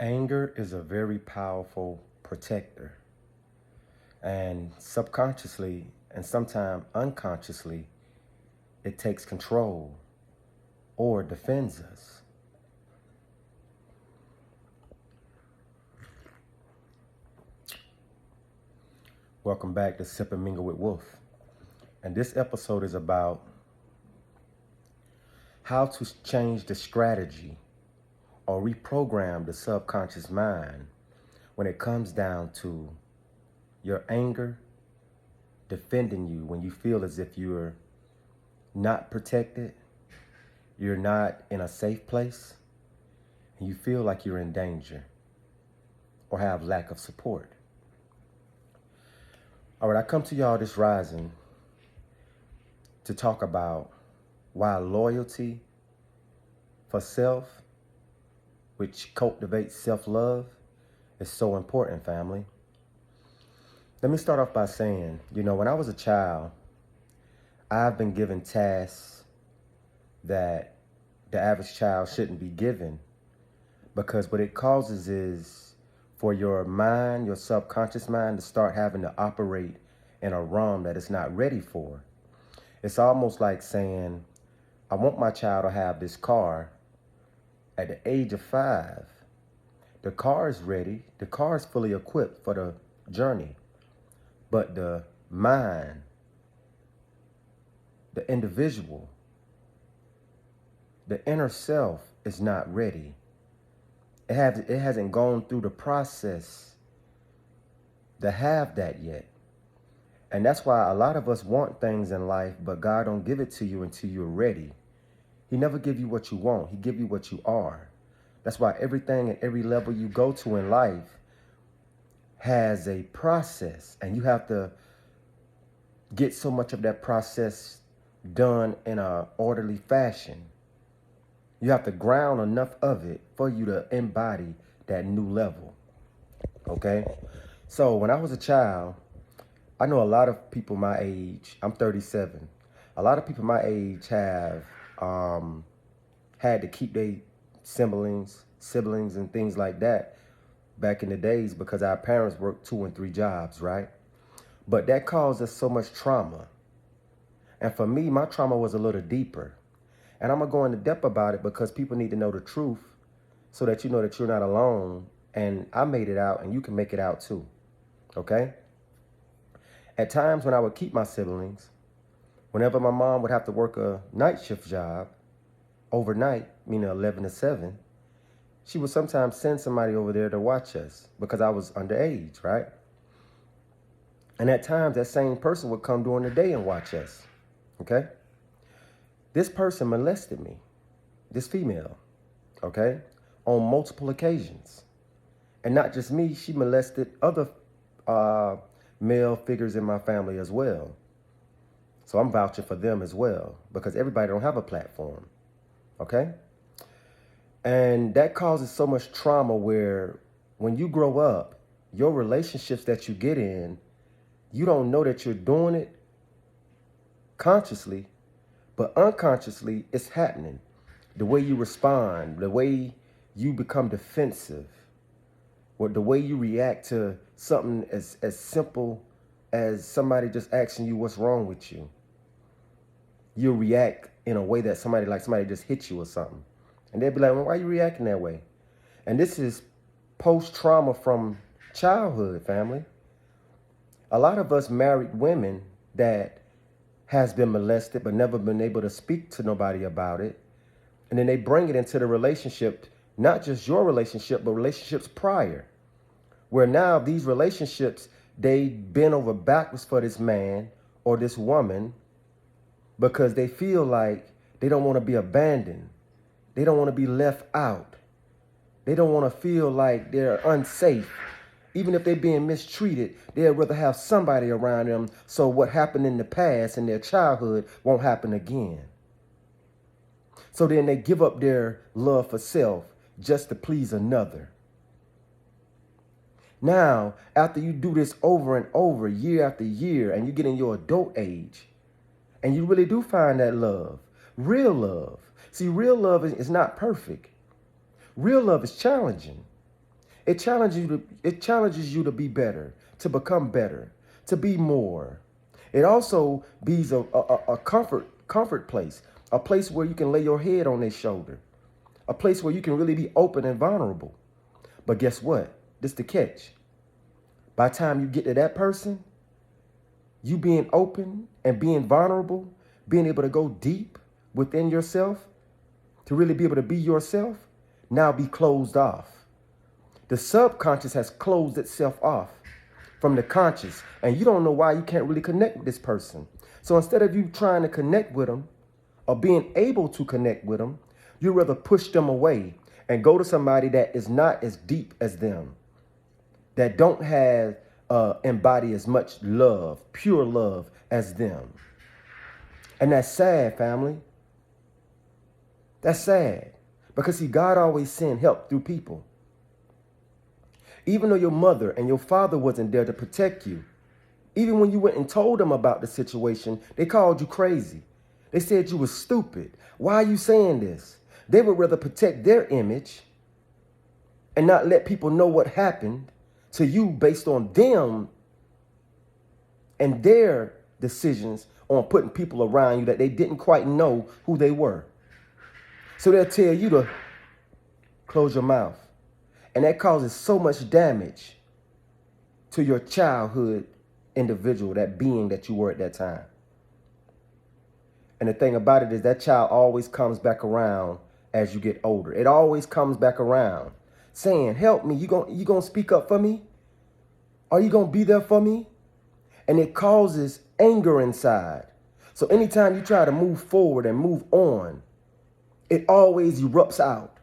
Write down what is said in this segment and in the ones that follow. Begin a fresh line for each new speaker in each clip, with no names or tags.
Anger is a very powerful protector, and subconsciously and sometimes unconsciously, it takes control or defends us. Welcome back to Sip and Mingle with Wolf. And this episode is about how to change the strategy or reprogram the subconscious mind when it comes down to your anger defending you when you feel as if you're not protected, you're not in a safe place, and you feel like you're in danger or have lack of support. All right, I come to y'all this rising to talk about why loyalty for self, which cultivates self-love, is so important, family. Let me start off by saying, when I was a child, I've been given tasks that the average child shouldn't be given, because what it causes is for your mind, your subconscious mind, to start having to operate in a realm that it's not ready for. It's almost like saying, I want my child to have this car at the age of 5. The car is ready. The car is fully equipped for the journey. But the mind, the individual, the inner self is not ready. It hasn't gone through the process to have that yet. And that's why a lot of us want things in life, but God don't give it to you until you're ready. He never give you what you want. He give you what you are. That's why everything at every level you go to in life has a process, and you have to get so much of that process done in an orderly fashion. You have to ground enough of it for you to embody that new level. Okay? So when I was a child, I know a lot of people my age, I'm 37. A lot of people my age have had to keep their siblings and things like that back in the days because our parents worked 2 and 3 jobs, right? But that caused us so much trauma. And for me, my trauma was a little deeper. And I'm going to go into depth about it because people need to know the truth so that you know that you're not alone. And I made it out, and you can make it out too. Okay? At times when I would keep my siblings, whenever my mom would have to work a night shift job, overnight, meaning 11 to 7, she would sometimes send somebody over there to watch us because I was underage, right? And at times, that same person would come during the day and watch us, okay? This person molested me, this female, okay, on multiple occasions. And not just me, she molested other male figures in my family as well. So I'm vouching for them as well because everybody don't have a platform, okay? And that causes so much trauma where when you grow up, your relationships that you get in, you don't know that you're doing it consciously, but unconsciously it's happening. The way you respond, the way you become defensive, or the way you react to something as simple as somebody just asking you what's wrong with you. You'll react in a way that somebody just hit you or something. And they'll be like, well, why are you reacting that way? And this is post-trauma from childhood, family. A lot of us married women that has been molested but never been able to speak to nobody about it. And then they bring it into the relationship, not just your relationship, but relationships prior. Where now these relationships, they bend over backwards for this man or this woman because they feel like they don't want to be abandoned. They don't want to be left out. They don't want to feel like they're unsafe. Even if they're being mistreated, they'd rather have somebody around them so what happened in the past in their childhood won't happen again. So then they give up their love for self just to please another. Now, after you do this over and over, year after year, and you get in your adult age, and you really do find that love, real love. See, real love is not perfect. Real love is challenging. it challenges you to be better, to become better, to be more. It also be a comfort place, a place where you can lay your head on their shoulder, a place where you can really be open and vulnerable. But guess what? This the catch. By the time you get to that person, you being open and being vulnerable, being able to go deep within yourself, to really be able to be yourself, now be closed off. The subconscious has closed itself off from the conscious, and you don't know why you can't really connect with this person. So instead of you trying to connect with them or being able to connect with them, you rather push them away and go to somebody that is not as deep as them, that don't have embody as much love, pure love as them. And that's sad, family. That's sad. Because see, God always send help through people. Even though your mother and your father wasn't there to protect you, even when you went and told them about the situation, they called you crazy. They said you were stupid. Why are you saying this? They would rather protect their image and not let people know what happened to you based on them and their decisions on putting people around you that they didn't quite know who they were. So they'll tell you to close your mouth. And that causes so much damage to your childhood individual, that being that you were at that time. And the thing about it is that child always comes back around as you get older. It always comes back around saying, help me, you gonna speak up for me? Are you gonna be there for me? And it causes anger inside. So anytime you try to move forward and move on, it always erupts out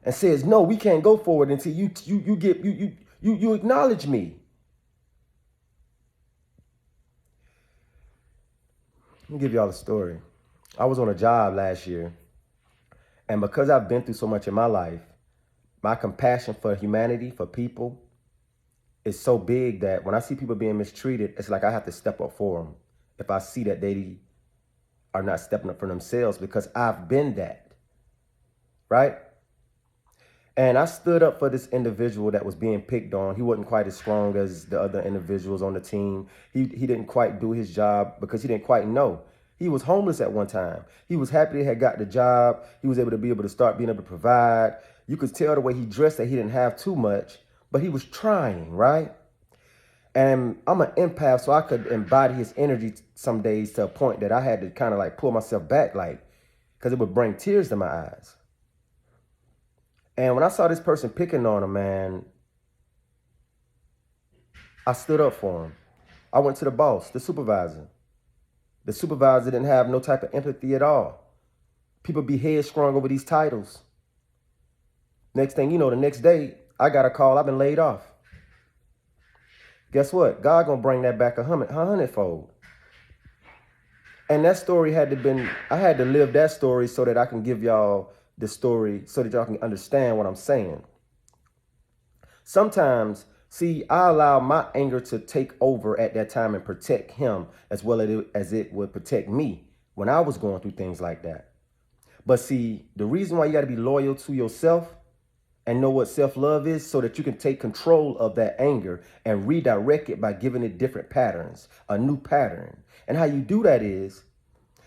and says, no, we can't go forward until you acknowledge me. Let me give y'all a story. I was on a job last year, and because I've been through so much in my life, my compassion for humanity, for people, is so big that when I see people being mistreated, it's like I have to step up for them if I see that they are not stepping up for themselves, because I've been that, right? And I stood up for this individual that was being picked on. He wasn't quite as strong as the other individuals on the team. He didn't quite do his job because he didn't quite know. He was homeless at one time. He was happy he had got the job. He was able to start being able to provide. You could tell the way he dressed that he didn't have too much, but he was trying, right? And I'm an empath, so I could embody his energy some days to a point that I had to kind of like pull myself back, like, because it would bring tears to my eyes. And when I saw this person picking on him, man, I stood up for him. I went to the boss, the supervisor. The supervisor didn't have no type of empathy at all. People be headstrong over these titles. Next thing you know, the next day, I got a call, I've been laid off. Guess what? God gonna bring that back a hundredfold. And that story I had to live that story so that I can give y'all the story, so that y'all can understand what I'm saying. Sometimes, see, I allow my anger to take over at that time and protect him as well as it would protect me when I was going through things like that. But see, the reason why you got to be loyal to yourself and know what self-love is, so that you can take control of that anger and redirect it by giving it different patterns, a new pattern. And how you do that is,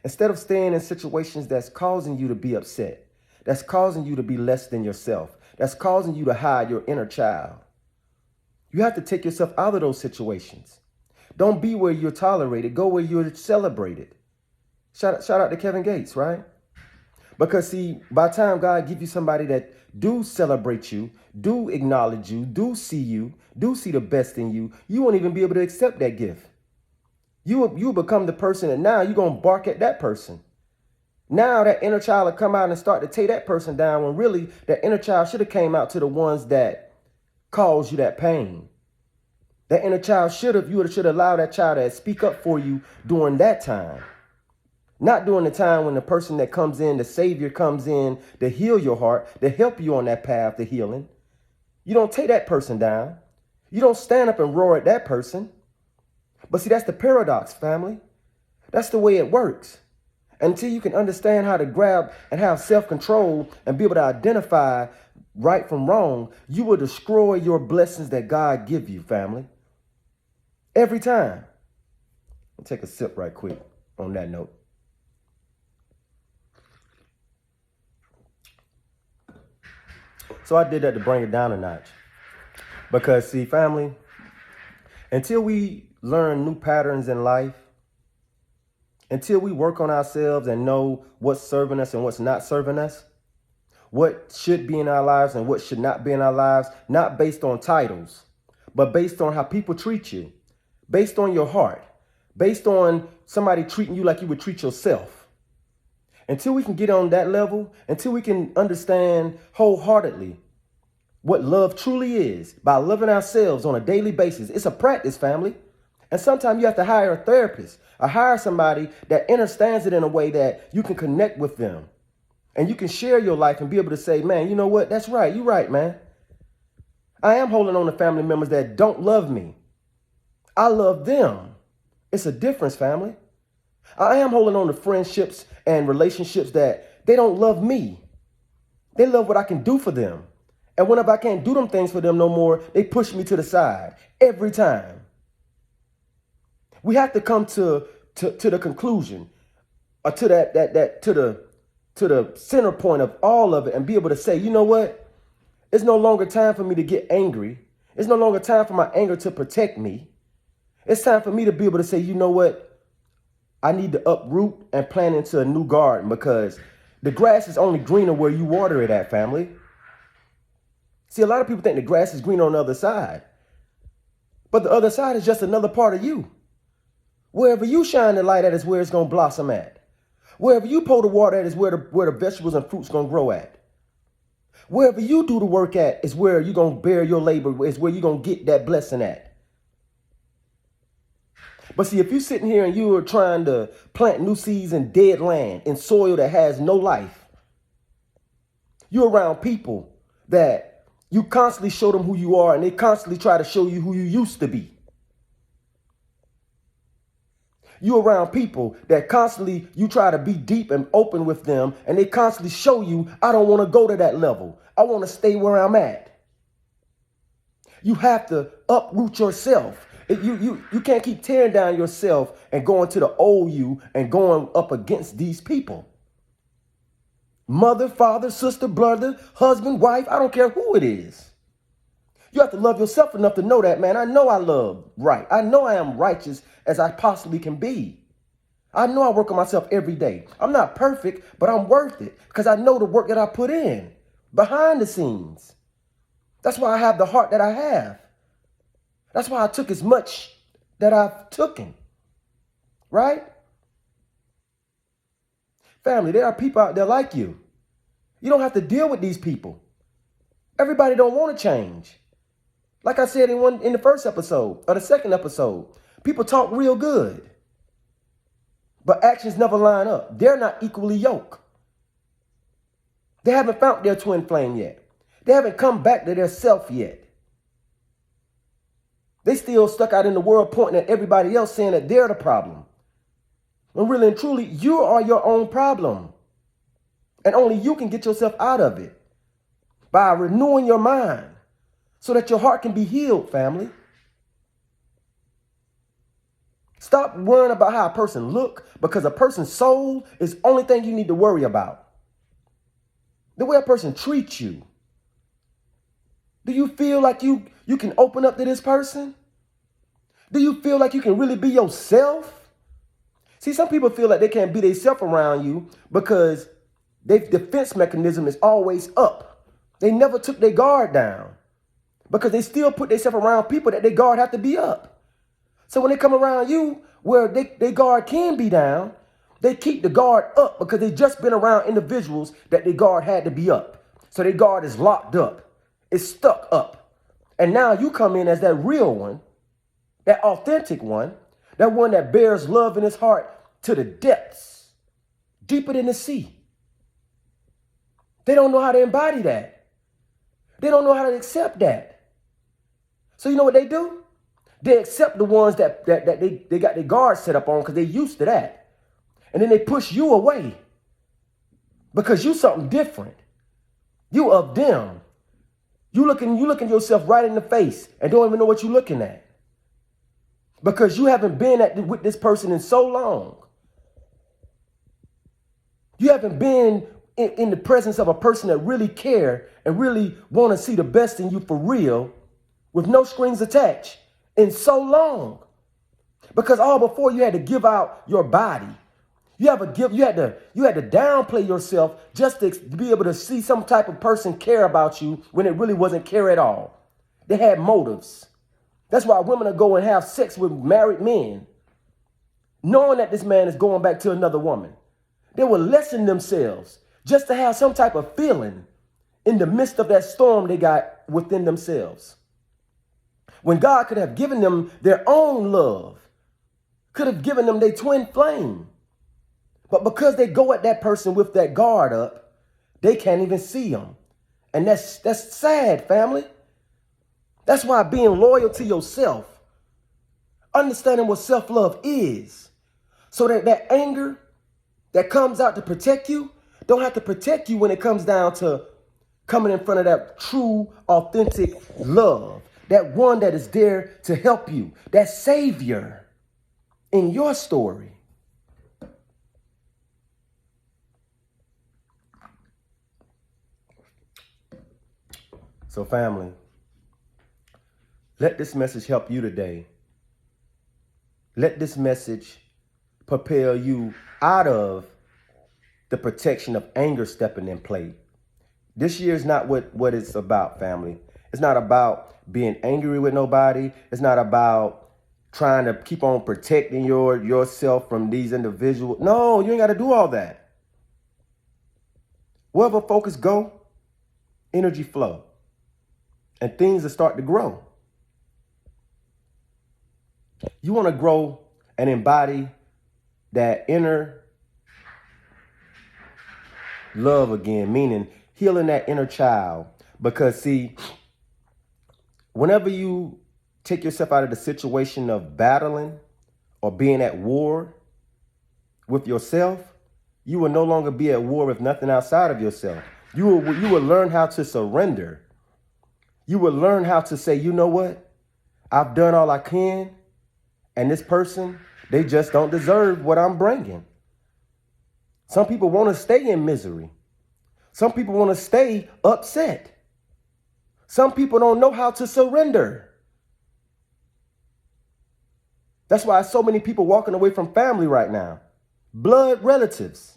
instead of staying in situations that's causing you to be upset, that's causing you to be less than yourself, that's causing you to hide your inner child, you have to take yourself out of those situations. Don't be where you're tolerated, go where you're celebrated. Shout out to Kevin Gates, right? Because see, by the time God gives you somebody that do celebrate you, do acknowledge you, do see the best in you, you won't even be able to accept that gift. You become the person that now you're going to bark at that person. Now that inner child will come out and start to take that person down, when really that inner child should have came out to the ones that caused you that pain. That inner child should have allowed that child to speak up for you during that time. Not during the time when the person that comes in, the savior comes in to heal your heart, to help you on that path to healing. You don't take that person down. You don't stand up and roar at that person. But see, that's the paradox, family. That's the way it works. Until you can understand how to grab and have self-control and be able to identify right from wrong, you will destroy your blessings that God give you, family. Every time. I'll take a sip right quick on that note. So I did that to bring it down a notch. Because see, family, until we learn new patterns in life, until we work on ourselves and know what's serving us and what's not serving us, what should be in our lives and what should not be in our lives, not based on titles, but based on how people treat you, based on your heart, based on somebody treating you like you would treat yourself. Until we can get on that level, until we can understand wholeheartedly what love truly is by loving ourselves on a daily basis. It's a practice, family. And sometimes you have to hire a therapist or hire somebody that understands it in a way that you can connect with them. And you can share your life and be able to say, man, you know what? That's right. You're right, man. I am holding on to family members that don't love me. I love them. It's a difference, family. I am holding on to friendships and relationships that they don't love me. They love what I can do for them. And whenever I can't do them things for them no more, they push me to the side every time. We have to come to the conclusion or to the center point of all of it and be able to say, you know what? It's no longer time for me to get angry. It's no longer time for my anger to protect me. It's time for me to be able to say, you know what? I need to uproot and plant into a new garden because the grass is only greener where you water it at, family. See, a lot of people think the grass is greener on the other side. But the other side is just another part of you. Wherever you shine the light at is where it's going to blossom at. Wherever you pour the water at is where the vegetables and fruits going to grow at. Wherever you do the work at is where you're going to bear your labor, is where you're going to get that blessing at. But see, if you're sitting here and you are trying to plant new seeds in dead land, in soil that has no life, you're around people that you constantly show them who you are and they constantly try to show you who you used to be. You're around people that constantly you try to be deep and open with them and they constantly show you, I don't want to go to that level. I want to stay where I'm at. You have to uproot yourself. You can't keep tearing down yourself and going to the old you and going up against these people. Mother, father, sister, brother, husband, wife, I don't care who it is. You have to love yourself enough to know that, man, I know I love right. I know I am righteous as I possibly can be. I know I work on myself every day. I'm not perfect, but I'm worth it because I know the work that I put in behind the scenes. That's why I have the heart that I have. That's why I took as much that I've taken, right? Family, there are people out there like you. You don't have to deal with these people. Everybody don't want to change. Like I said in the first episode or the second episode, people talk real good, but actions never line up. They're not equally yoked. They haven't found their twin flame yet. They haven't come back to their self yet. They still stuck out in the world pointing at everybody else saying that they're the problem. When really and truly, you are your own problem. And only you can get yourself out of it by renewing your mind so that your heart can be healed, family. Stop worrying about how a person look because a person's soul is the only thing you need to worry about. The way a person treats you. Do you feel like you can open up to this person? Do you feel like you can really be yourself? See, some people feel like they can't be themselves around you because their defense mechanism is always up. They never took their guard down because they still put themselves around people that their guard have to be up. So when they come around you where their guard can be down, they keep the guard up because they just been around individuals that their guard had to be up. So their guard is locked up. It's stuck up. And now you come in as that real one, that authentic one, that one that bears love in his heart to the depths, deeper than the sea. They don't know how to embody that. They don't know how to accept that. So you know what they do? They accept the ones that they got their guard set up on because they're used to that. And then they push you away because you something different. You of them. You looking yourself right in the face and don't even know what you're looking at. Because you haven't been with this person in so long. You haven't been in the presence of a person that really care and really want to see the best in you for real with no strings attached in so long. Because all before you had to give out your body. You had to downplay yourself just to be able to see some type of person care about you when it really wasn't care at all. They had motives. That's why women are going and have sex with married men, knowing that this man is going back to another woman. They will lessen themselves just to have some type of feeling in the midst of that storm they got within themselves. When God could have given them their own love, could have given them their twin flame. But because they go at that person with that guard up, they can't even see them. And that's sad, family. That's why being loyal to yourself, understanding what self-love is, so that anger that comes out to protect you don't have to protect you when it comes down to coming in front of that true, authentic love, that one that is there to help you, that savior in your story. So family, let this message help you today. Let this message propel you out of the protection of anger stepping in play. This year is not what it's about, family. It's not about being angry with nobody. It's not about trying to keep on protecting yourself from these individuals. No, you ain't got to do all that. Wherever focus go, energy flow. And things will start to grow. You want to grow and embody that inner love again, meaning healing that inner child. Because see, whenever you take yourself out of the situation of battling or being at war with yourself, you will no longer be at war with nothing outside of yourself. You will learn how to surrender. You will learn how to say, you know what? I've done all I can. And this person, they just don't deserve what I'm bringing. Some people want to stay in misery. Some people want to stay upset. Some people don't know how to surrender. That's why so many people walking away from family right now. Blood relatives.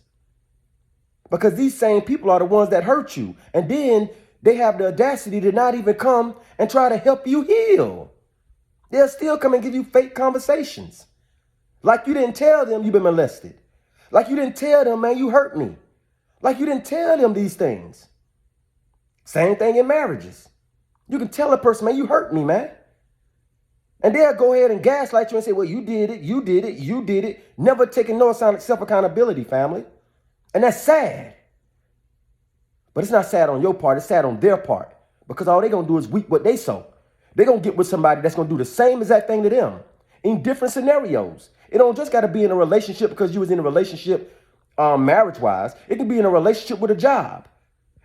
Because these same people are the ones that hurt you. And then they have the audacity to not even come and try to help you heal. They'll still come and give you fake conversations. Like you didn't tell them you've been molested. Like you didn't tell them, man, you hurt me. Like you didn't tell them these things. Same thing in marriages. You can tell a person, man, you hurt me, man. And they'll go ahead and gaslight you and say, well, you did it, you did it, you did it. Never taking no self-accountability, family. And that's sad. But it's not sad on your part, it's sad on their part. Because all they're going to do is reap what they sow. They're going to get with somebody that's going to do the same exact thing to them in different scenarios. It don't just got to be in a relationship because you was in a relationship marriage-wise. It can be in a relationship with a job.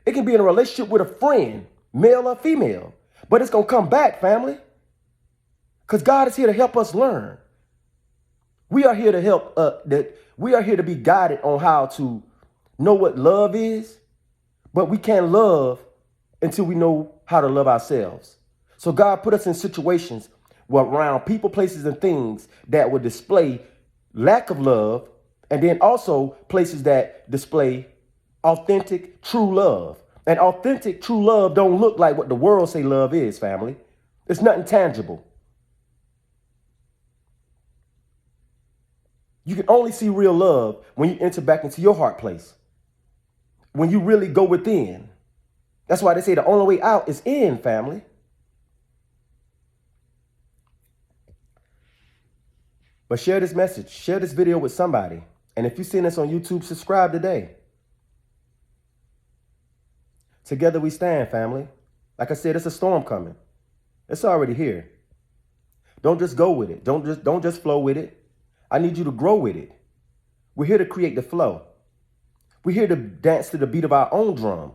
It can be in a relationship with a friend, male or female. But it's going to come back, family. Because God is here to help us learn. We are here to help. We are here to be guided on how to know what love is. But we can't love until we know how to love ourselves. So God put us in situations where around people, places, and things that would display lack of love, and then also places that display authentic, true love. And authentic, true love don't look like what the world say love is, family. It's nothing tangible. You can only see real love when you enter back into your heart place. When you really go within. That's why they say the only way out is in, family. But share this message, share this video with somebody. And if you've seen this on YouTube, subscribe today. Together we stand, family. Like I said, it's a storm coming. It's already here. Don't just go with it. Don't just flow with it. I need you to grow with it. We're here to create the flow. We're here to dance to the beat of our own drum.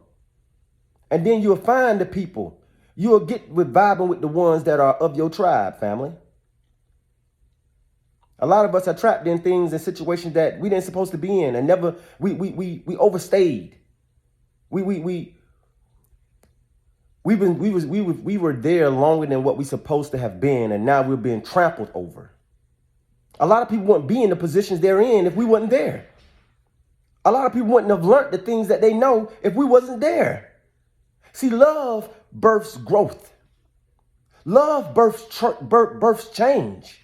And then you'll find the people. You'll get with vibing with the ones that are of your tribe, family. A lot of us are trapped in things and situations that we didn't supposed to be in, and never we overstayed. We were there longer than what we supposed to have been, and now we're being trampled over. A lot of people wouldn't be in the positions they're in if we wasn't there. A lot of people wouldn't have learned the things that they know if we wasn't there. See, love births growth. Love births change.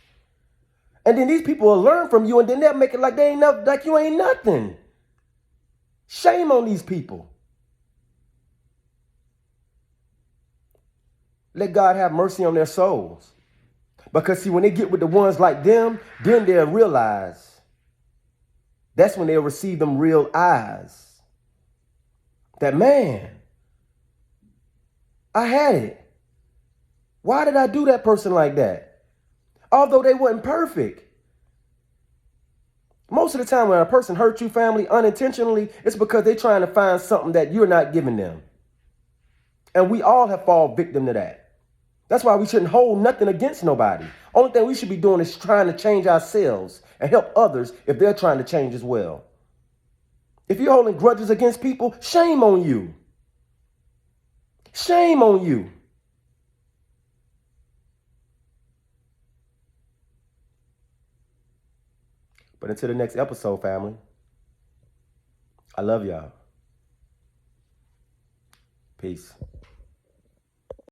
And then these people will learn from you, and then they'll make it like they ain't nothing, like you ain't nothing. Shame on these people. Let God have mercy on their souls. Because see, when they get with the ones like them, then they'll realize. That's when they'll receive them real eyes. That, man, I had it. Why did I do that person like that? Although they weren't perfect. Most of the time when a person hurts you, family, unintentionally, it's because they're trying to find something that you're not giving them. And we all have fallen victim to that. That's why we shouldn't hold nothing against nobody. Only thing we should be doing is trying to change ourselves and help others if they're trying to change as well. If you're holding grudges against people, shame on you. Shame on you. But until the next episode, family, I love y'all. Peace.